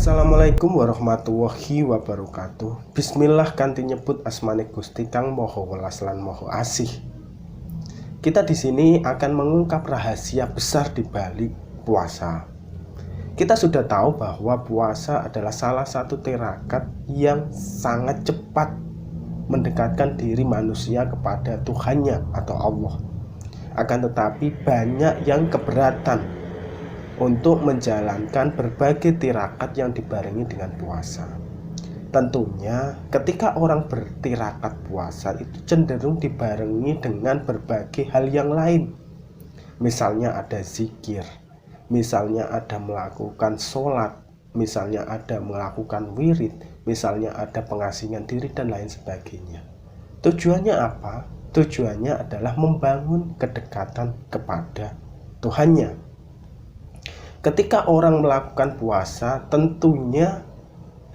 Assalamualaikum warahmatullahi wabarakatuh. Bismillah kanthi nyebut asmane Gusti kang Maha Welas lan Maha Asih. Kita di sini akan mengungkap rahasia besar di balik puasa. Kita sudah tahu bahwa puasa adalah salah satu tirakat yang sangat cepat mendekatkan diri manusia kepada Tuhannya atau Allah. Akan tetapi banyak yang keberatan untuk menjalankan berbagai tirakat yang dibarengi dengan puasa. Tentunya ketika orang bertirakat puasa itu cenderung dibarengi dengan berbagai hal yang lain. Misalnya ada zikir, misalnya ada melakukan sholat, misalnya ada melakukan wirid, misalnya ada pengasingan diri dan lain sebagainya. Tujuannya apa? Tujuannya adalah membangun kedekatan kepada Tuhannya. Ketika orang melakukan puasa, tentunya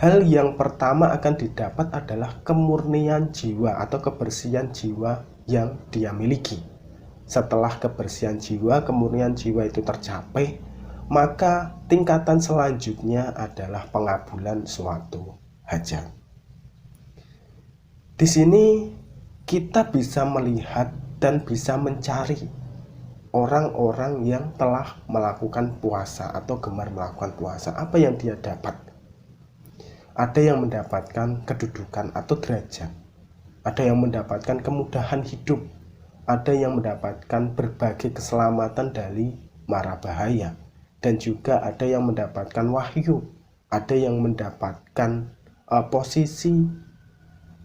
hal yang pertama akan didapat adalah kemurnian jiwa atau kebersihan jiwa yang dia miliki. Setelah kebersihan jiwa, kemurnian jiwa itu tercapai, maka tingkatan selanjutnya adalah pengabulan suatu hajat. Di sini kita bisa melihat dan bisa mencari orang-orang yang telah melakukan puasa atau gemar melakukan puasa. Apa yang dia dapat? Ada yang mendapatkan kedudukan atau derajat, ada yang mendapatkan kemudahan hidup, ada yang mendapatkan berbagai keselamatan dari mara bahaya, dan juga ada yang mendapatkan wahyu, ada yang mendapatkan posisi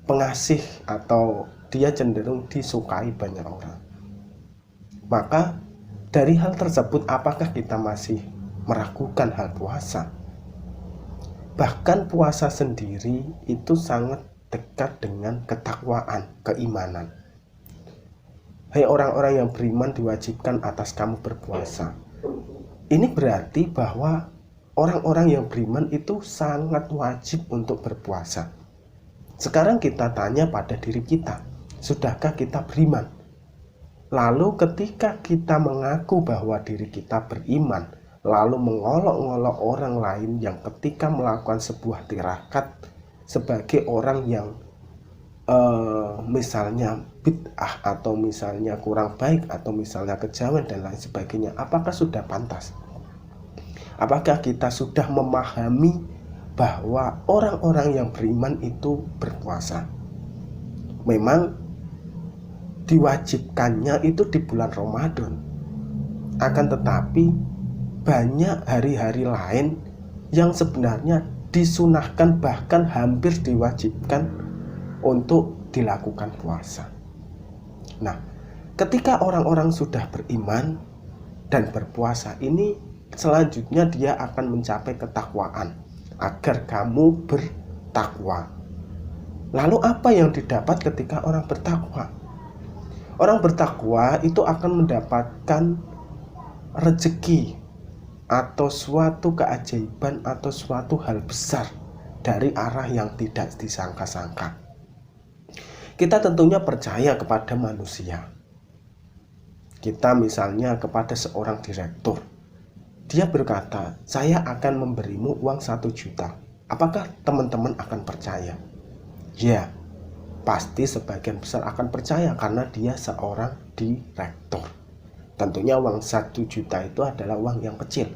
pengasih atau dia cenderung disukai banyak orang. Maka dari hal tersebut, apakah kita masih meragukan hal puasa? Bahkan puasa sendiri itu sangat dekat dengan ketakwaan, keimanan. Hai orang-orang yang beriman, diwajibkan atas kamu berpuasa. Ini berarti bahwa orang-orang yang beriman itu sangat wajib untuk berpuasa. Sekarang kita tanya pada diri kita, sudahkah kita beriman? Lalu ketika kita mengaku bahwa diri kita beriman, lalu mengolok-olok orang lain yang ketika melakukan sebuah tirakat sebagai orang yang misalnya bid'ah atau misalnya kurang baik atau misalnya kejauhan dan lain sebagainya, apakah sudah pantas? Apakah kita sudah memahami bahwa orang-orang yang beriman itu berpuasa? Memang diwajibkannya itu di bulan Ramadan. Akan tetapi banyak hari-hari lain yang sebenarnya disunahkan, bahkan hampir diwajibkan untuk dilakukan puasa. Nah, ketika orang-orang sudah beriman dan berpuasa, ini selanjutnya dia akan mencapai ketakwaan, agar kamu bertakwa. Lalu apa yang didapat ketika orang bertakwa? Orang bertakwa itu akan mendapatkan rezeki atau suatu keajaiban atau suatu hal besar dari arah yang tidak disangka-sangka. Kita tentunya percaya kepada manusia. Kita misalnya kepada seorang direktur. Dia berkata, saya akan memberimu uang 1 juta. Apakah teman-teman akan percaya? Ya, pasti sebagian besar akan percaya karena dia seorang direktur. Tentunya uang 1 juta itu adalah uang yang kecil.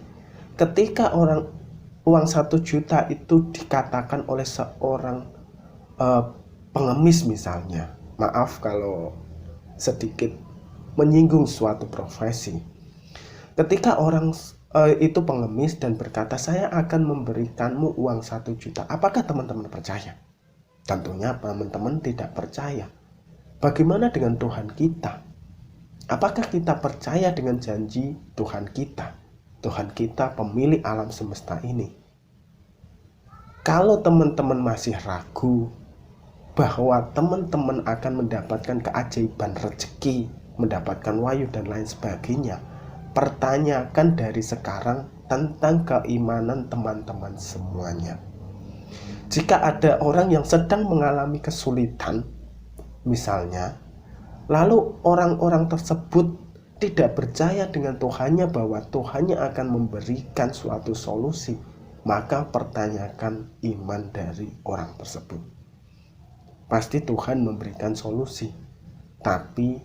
Ketika uang 1 juta itu dikatakan oleh seorang pengemis misalnya, maaf kalau sedikit menyinggung suatu profesi. Ketika orang itu pengemis dan berkata, saya akan memberikanmu uang 1 juta. Apakah teman-teman percaya? Tentunya teman-teman tidak percaya. Bagaimana dengan Tuhan kita? Apakah kita percaya dengan janji Tuhan kita? Tuhan kita pemilik alam semesta ini. Kalau teman-teman masih ragu bahwa teman-teman akan mendapatkan keajaiban rezeki, mendapatkan wahyu dan lain sebagainya, pertanyakan dari sekarang tentang keimanan teman-teman semuanya. Jika ada orang yang sedang mengalami kesulitan, misalnya, lalu orang-orang tersebut tidak percaya dengan Tuhannya bahwa Tuhannya akan memberikan suatu solusi, maka pertanyakan iman dari orang tersebut. Pasti Tuhan memberikan solusi, tapi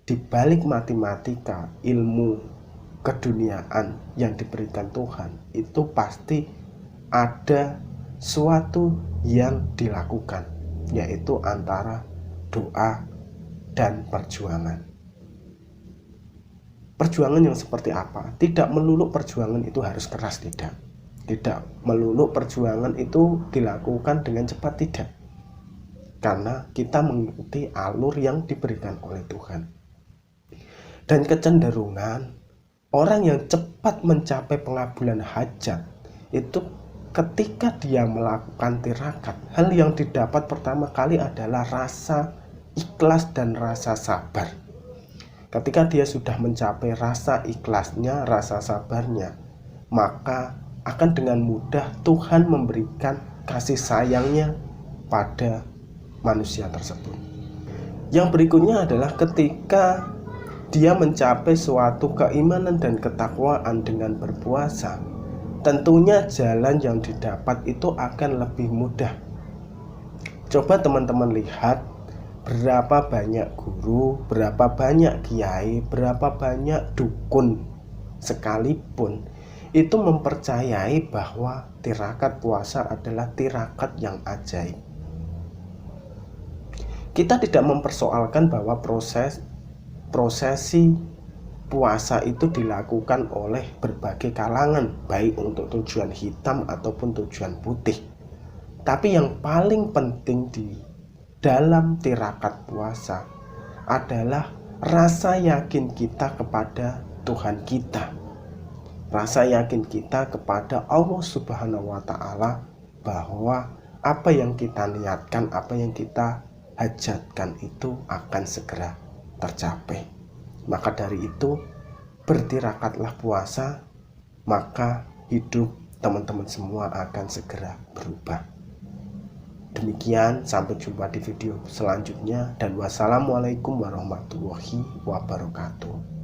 di balik matematika, ilmu keduniaan yang diberikan Tuhan, itu pasti ada suatu yang dilakukan, yaitu antara doa dan perjuangan. Perjuangan yang seperti apa? Tidak melulu perjuangan itu harus keras, tidak. Tidak melulu perjuangan itu dilakukan dengan cepat, tidak. Karena kita mengikuti alur yang diberikan oleh Tuhan. Dan kecenderungan orang yang cepat mencapai pengabulan hajat itu ketika dia melakukan tirakat, hal yang didapat pertama kali adalah rasa ikhlas dan rasa sabar. Ketika dia sudah mencapai rasa ikhlasnya, rasa sabarnya, maka akan dengan mudah Tuhan memberikan kasih sayangnya pada manusia tersebut. Yang berikutnya adalah ketika dia mencapai suatu keimanan dan ketakwaan dengan berpuasa, tentunya jalan yang didapat itu akan lebih mudah. Coba teman-teman lihat berapa banyak guru, berapa banyak kiai, berapa banyak dukun sekalipun itu mempercayai bahwa tirakat puasa adalah tirakat yang ajaib. Kita tidak mempersoalkan bahwa prosesi puasa itu dilakukan oleh berbagai kalangan, baik untuk tujuan hitam ataupun tujuan putih. Tapi yang paling penting di dalam tirakat puasa adalah rasa yakin kita kepada Tuhan kita. Rasa yakin kita kepada Allah Subhanahu wa Ta'ala bahwa apa yang kita niatkan, apa yang kita hajatkan itu akan segera tercapai. Maka dari itu, bertirakatlah puasa, maka hidup teman-teman semua akan segera berubah. Demikian, sampai jumpa di video selanjutnya, dan wassalamualaikum warahmatullahi wabarakatuh.